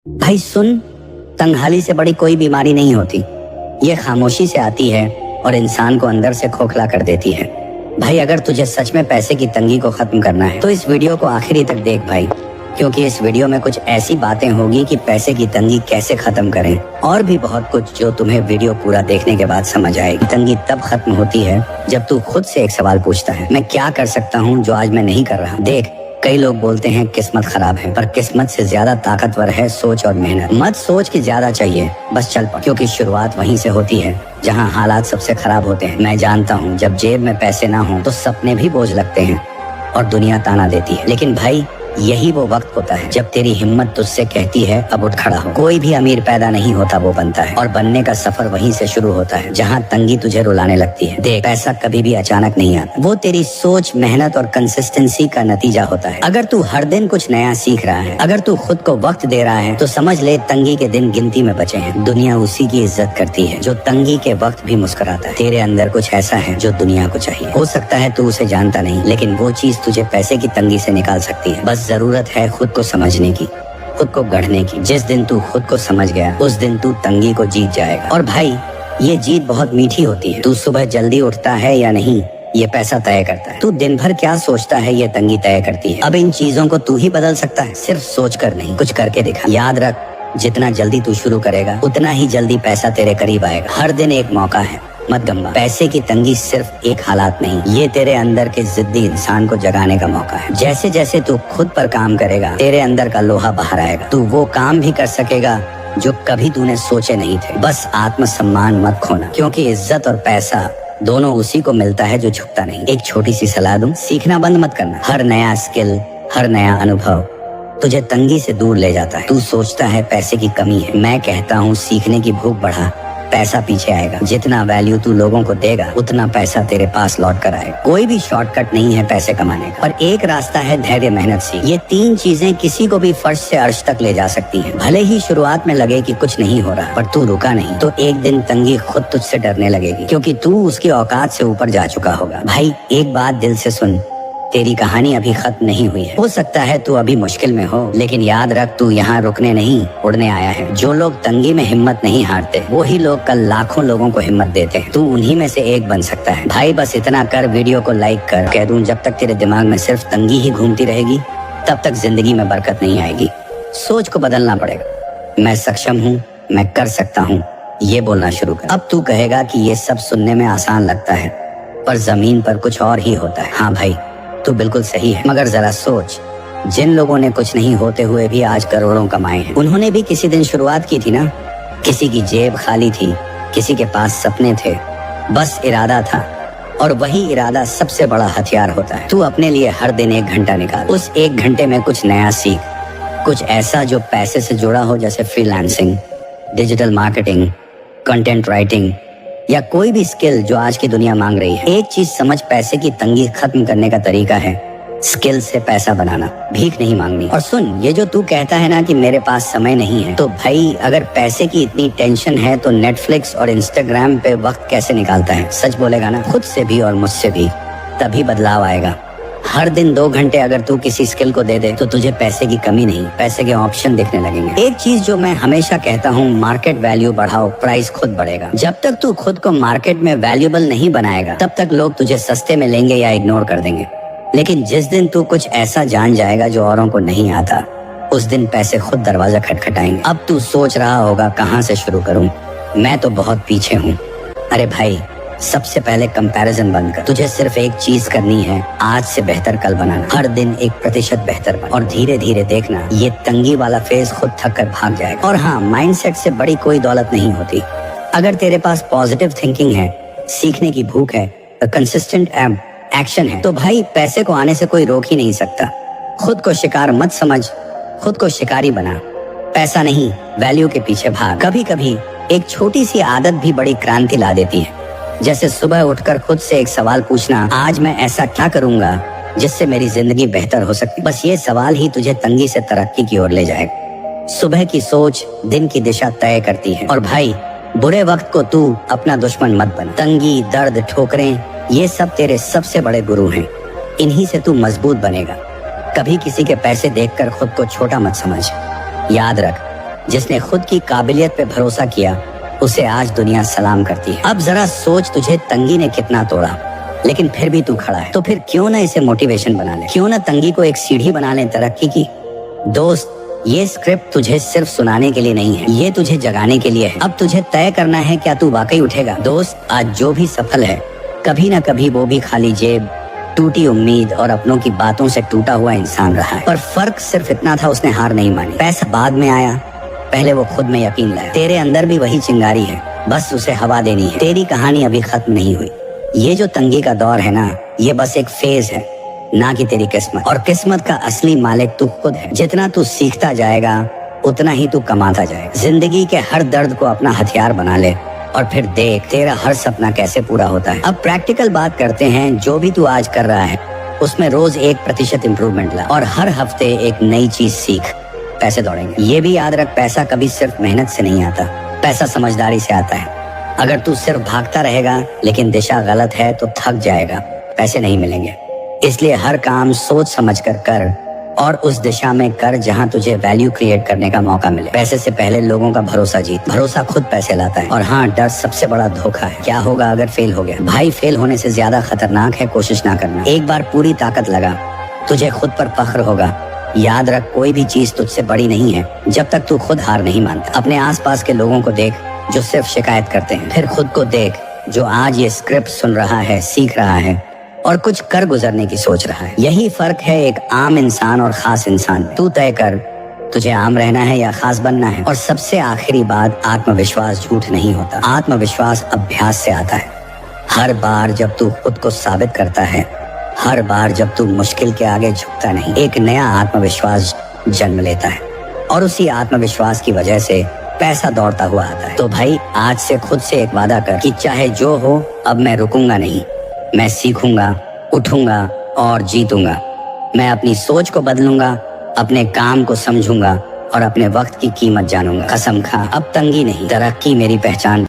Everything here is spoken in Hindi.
भाई सुन, तंगहाली से बड़ी कोई बीमारी नहीं होती। ये खामोशी से आती है और इंसान को अंदर से खोखला कर देती है। भाई अगर तुझे सच में पैसे की तंगी को खत्म करना है तो इस वीडियो को आखिरी तक देख भाई, क्योंकि इस वीडियो में कुछ ऐसी बातें होगी कि पैसे की तंगी कैसे खत्म करें, और भी बहुत कुछ जो तुम्हें वीडियो पूरा देखने के बाद समझ आएगी। तंगी तब खत्म होती है जब तू खुद से एक सवाल पूछता है, मैं क्या कर सकता हूँ जो आज मैं नहीं कर रहा। देख, कई लोग बोलते हैं किस्मत खराब है, पर किस्मत से ज्यादा ताकतवर है सोच और मेहनत। मत सोच कि ज्यादा चाहिए, बस चल पड़, क्योंकि शुरुआत वहीं से होती है जहां हालात सबसे खराब होते हैं। मैं जानता हूं, जब जेब में पैसे ना हो तो सपने भी बोझ लगते हैं और दुनिया ताना देती है, लेकिन भाई यही वो वक्त होता है जब तेरी हिम्मत तुझसे कहती है अब उठ खड़ा हो। कोई भी अमीर पैदा नहीं होता, वो बनता है, और बनने का सफर वहीं से शुरू होता है जहां तंगी तुझे रुलाने लगती है। देख, पैसा कभी भी अचानक नहीं आता, वो तेरी सोच, मेहनत और कंसिस्टेंसी का नतीजा होता है। अगर तू हर दिन कुछ नया सीख रहा है, अगर तू खुद को वक्त दे रहा है, तो समझ ले तंगी के दिन गिनती में बचे हैं। दुनिया उसी की इज्जत करती है जो तंगी के वक्त भी मुस्कुराता है। तेरे अंदर कुछ ऐसा है जो दुनिया को चाहिए। हो सकता है तू उसे जानता नहीं, लेकिन वो चीज तुझे पैसे की तंगी से निकाल सकती है। बस जरूरत है खुद को समझने की, खुद को गढ़ने की। जिस दिन तू खुद को समझ गया, उस दिन तू तंगी को जीत जाएगा। और भाई ये जीत बहुत मीठी होती है। तू सुबह जल्दी उठता है या नहीं, ये पैसा तय करता है। तू दिन भर क्या सोचता है, ये तंगी तय करती है। अब इन चीजों को तू ही बदल सकता है, सिर्फ सोच कर नहीं, कुछ करके दिखा। याद रख, जितना जल्दी तू शुरू करेगा, उतना ही जल्दी पैसा तेरे करीब आएगा। हर दिन एक मौका है, मत गंवा। पैसे की तंगी सिर्फ एक हालात नहीं, ये तेरे अंदर के जिद्दी इंसान को जगाने का मौका है। जैसे जैसे तू खुद पर काम करेगा, तेरे अंदर का लोहा बाहर आएगा। तू वो काम भी कर सकेगा जो कभी तूने सोचे नहीं थे। बस आत्मसम्मान मत खोना, क्योंकि इज्जत और पैसा दोनों उसी को मिलता है जो झुकता नहीं। एक छोटी सी सलाह दूं, सीखना बंद मत करना। हर नया स्किल, हर नया अनुभव तुझे तंगी से दूर ले जाता है। तू सोचता है पैसे की कमी है, मैं कहता हूँ सीखने की भूख बढ़ा, पैसा पीछे आएगा। जितना वैल्यू तू लोगों को देगा, उतना पैसा तेरे पास लौट कर आएगा। कोई भी शॉर्टकट नहीं है पैसे कमाने का, पर एक रास्ता है धैर्य, मेहनत से। ये तीन चीजें किसी को भी फर्श से अर्श तक ले जा सकती हैं। भले ही शुरुआत में लगे कि कुछ नहीं हो रहा, पर तू रुका नहीं तो एक दिन तंगी खुद तुझसे डरने लगेगी, क्योंकि तू उसकी औकात से ऊपर जा चुका होगा। भाई एक बात दिल से सुन, तेरी कहानी अभी खत्म नहीं हुई है। हो सकता है तू अभी मुश्किल में हो, लेकिन याद रख, तू यहाँ रुकने नहीं, उड़ने आया है। जो लोग तंगी में हिम्मत नहीं हारते, वो ही लोग कल लाखों लोगों को हिम्मत देते हैं। तू उन्हीं में से एक बन सकता है। भाई बस इतना कर, वीडियो को लाइक कर। कह दूं, जब तक तेरे दिमाग में सिर्फ तंगी ही घूमती रहेगी, तब तक जिंदगी में बरकत नहीं आएगी। सोच को बदलना पड़ेगा। मैं सक्षम हूँ, मैं कर सकता हूँ, ये बोलना शुरू कर। अब तू कहेगा कि ये सब सुनने में आसान लगता है, पर जमीन पर कुछ और ही होता है। हाँ भाई, तू बिल्कुल सही है, मगर जरा सोच, जिन लोगों ने कुछ नहीं होते हुए भी आज करोड़ों कमाए हैं, उन्होंने भी किसी दिन शुरुआत की थी ना। किसी की जेब खाली थी, किसी के पास सपने थे, बस इरादा था, और वही इरादा सबसे बड़ा हथियार होता है। तू अपने लिए हर दिन 1 घंटा निकाल। उस 1 घंटे में कुछ नया सीख, कुछ ऐसा जो पैसे से जुड़ा हो, जैसे freelancing, digital marketing, content writing, या कोई भी स्किल जो आज की दुनिया मांग रही है। एक चीज समझ, पैसे की तंगी खत्म करने का तरीका है स्किल से पैसा बनाना, भीख नहीं मांगनी। और सुन, ये जो तू कहता है ना कि मेरे पास समय नहीं है, तो भाई अगर पैसे की इतनी टेंशन है तो नेटफ्लिक्स और इंस्टाग्राम पे वक्त कैसे निकालता है? सच बोलेगा ना, खुद से भी और मुझसे भी, तभी बदलाव आएगा। हर दिन 2 घंटे अगर तू किसी स्किल को दे दे, तो तुझे पैसे की कमी नहीं, पैसे के ऑप्शन दिखने लगेंगे। एक चीज जो मैं हमेशा कहता हूँ, मार्केट वैल्यू बढ़ाओ, प्राइस खुद बढ़ेगा। जब तक तू खुद को मार्केट में वैल्यूएबल नहीं बनाएगा, तब तक लोग तुझे सस्ते में लेंगे या इग्नोर कर देंगे। लेकिन जिस दिन तू कुछ ऐसा जान जाएगा जो औरों को नहीं आता, उस दिन पैसे खुद दरवाजा खटखटाएंगे। अब तू सोच रहा होगा कहाँ से शुरू करूँ, मैं तो बहुत पीछे हूँ। अरे भाई, सबसे पहले कंपैरिजन बंद कर। तुझे सिर्फ एक चीज करनी है, आज से बेहतर कल बनाना। हर दिन 1% बेहतर बन, और धीरे धीरे देखना, ये तंगी वाला फेज खुद थक कर भाग जाएगा। और हाँ, माइंडसेट से बड़ी कोई दौलत नहीं होती। अगर तेरे पास पॉजिटिव थिंकिंग है, सीखने की भूख है, कंसिस्टेंट एक्शन है, तो भाई पैसे को आने से कोई रोक ही नहीं सकता। खुद को शिकार मत समझ, खुद को शिकारी बना। पैसा नहीं, वैल्यू के पीछे भाग। कभी कभी एक छोटी सी आदत भी बड़ी क्रांति ला देती है, जैसे सुबह उठकर खुद से एक सवाल पूछना, आज मैं ऐसा क्या करूंगा जिससे मेरी जिंदगी बेहतर हो सकती। बस ये सवाल ही तुझे तंगी से तरक्की की ओर ले जाएगा। सुबह की सोच दिन की दिशा तय करती है। और भाई, बुरे वक्त को तू अपना दुश्मन मत बन। तंगी, दर्द, ठोकरें, ये सब तेरे सबसे बड़े गुरु हैं। इन्हीं से तू मजबूत बनेगा। कभी किसी के पैसे देखकर खुद को छोटा मत समझ। याद रख, जिसने खुद की काबिलियत पे भरोसा किया उसे आज दुनिया सलाम करती है। अब जरा सोच, तुझे तंगी ने कितना तोड़ा, लेकिन फिर भी तू खड़ा है। तो फिर क्यों ना इसे मोटिवेशन बना ले, क्यों ना तंगी को एक सीढ़ी बना ले तरक्की की। दोस्त, ये स्क्रिप्ट तुझे सिर्फ सुनाने के लिए नहीं है, ये तुझे जगाने के लिए है। अब तुझे तय करना है क्या तू वाकई उठेगा। दोस्त, आज जो भी सफल है, कभी ना कभी वो भी खाली जेब, टूटी उम्मीद और अपनों की बातों से टूटा हुआ इंसान रहा है। पर फर्क सिर्फ इतना था, उसने हार नहीं मानी। पैसा बाद में आया, पहले वो खुद में यकीन लाया। तेरे अंदर भी वही चिंगारी है, बस उसे हवा देनी है। तेरी कहानी अभी खत्म नहीं हुई। ये जो तंगी का दौर है ना, ये बस एक फेज है, ना कि तेरी किस्मत। और किस्मत का असली मालिक तू खुद है। जितना तू सीखता जाएगा उतना ही तू कमाता जाएगा। जिंदगी के हर दर्द को अपना हथियार बना ले और फिर देख तेरा हर सपना कैसे पूरा होता है। अब प्रैक्टिकल बात करते हैं। जो भी तू आज कर रहा है उसमें रोज 1% इम्प्रूवमेंट ला और हर हफ्ते एक नई चीज सीख। पैसे दौड़ेंगे, ये भी याद रख, पैसा कभी सिर्फ मेहनत से नहीं आता, पैसा समझदारी से आता है। अगर तू सिर्फ भागता रहेगा लेकिन दिशा गलत है तो थक जाएगा, पैसे नहीं मिलेंगे। इसलिए हर काम सोच समझ कर कर और उस दिशा में कर जहां तुझे वैल्यू क्रिएट करने का मौका मिले। पैसे से पहले लोगों का भरोसा जीत। भरोसा खुद पैसे लाता है। और हाँ, डर सबसे बड़ा धोखा है। क्या होगा अगर फेल हो गया? भाई, फेल होने से ज्यादा खतरनाक है कोशिश ना करना। एक बार पूरी ताकत लगा, तुझे खुद पर फख्र होगा। याद रख, कोई भी चीज तुझसे बड़ी नहीं है जब तक तू खुद हार नहीं मानता। अपने आसपास के लोगों को देख जो सिर्फ शिकायत करते हैं, फिर खुद को देख जो आज ये स्क्रिप्ट सुन रहा है, सीख रहा है और कुछ कर गुजरने की सोच रहा है। यही फर्क है एक आम इंसान और खास इंसान में। तू तय कर, तुझे आम रहना है या खास बनना है। और सबसे आखिरी बात, आत्मविश्वास झूठ नहीं होता, आत्मविश्वास अभ्यास से आता है। हर बार जब तू खुद को साबित करता है, हर बार जब तू मुश्किल के आगे झुकता नहीं, एक नया आत्मविश्वास जन्म लेता है। और उसी आत्मविश्वास की वजह से पैसा दौड़ता हुआ आता है। तो भाई, आज से खुद से एक वादा कर कि चाहे जो हो, अब मैं रुकूंगा नहीं। मैं सीखूंगा, उठूंगा और जीतूंगा। मैं अपनी सोच को बदलूंगा, अपने काम को समझूंगा और अपने वक्त की कीमत जानूंगा। कसम खा, अब तंगी नहीं, तरक्की मेरी पहचान।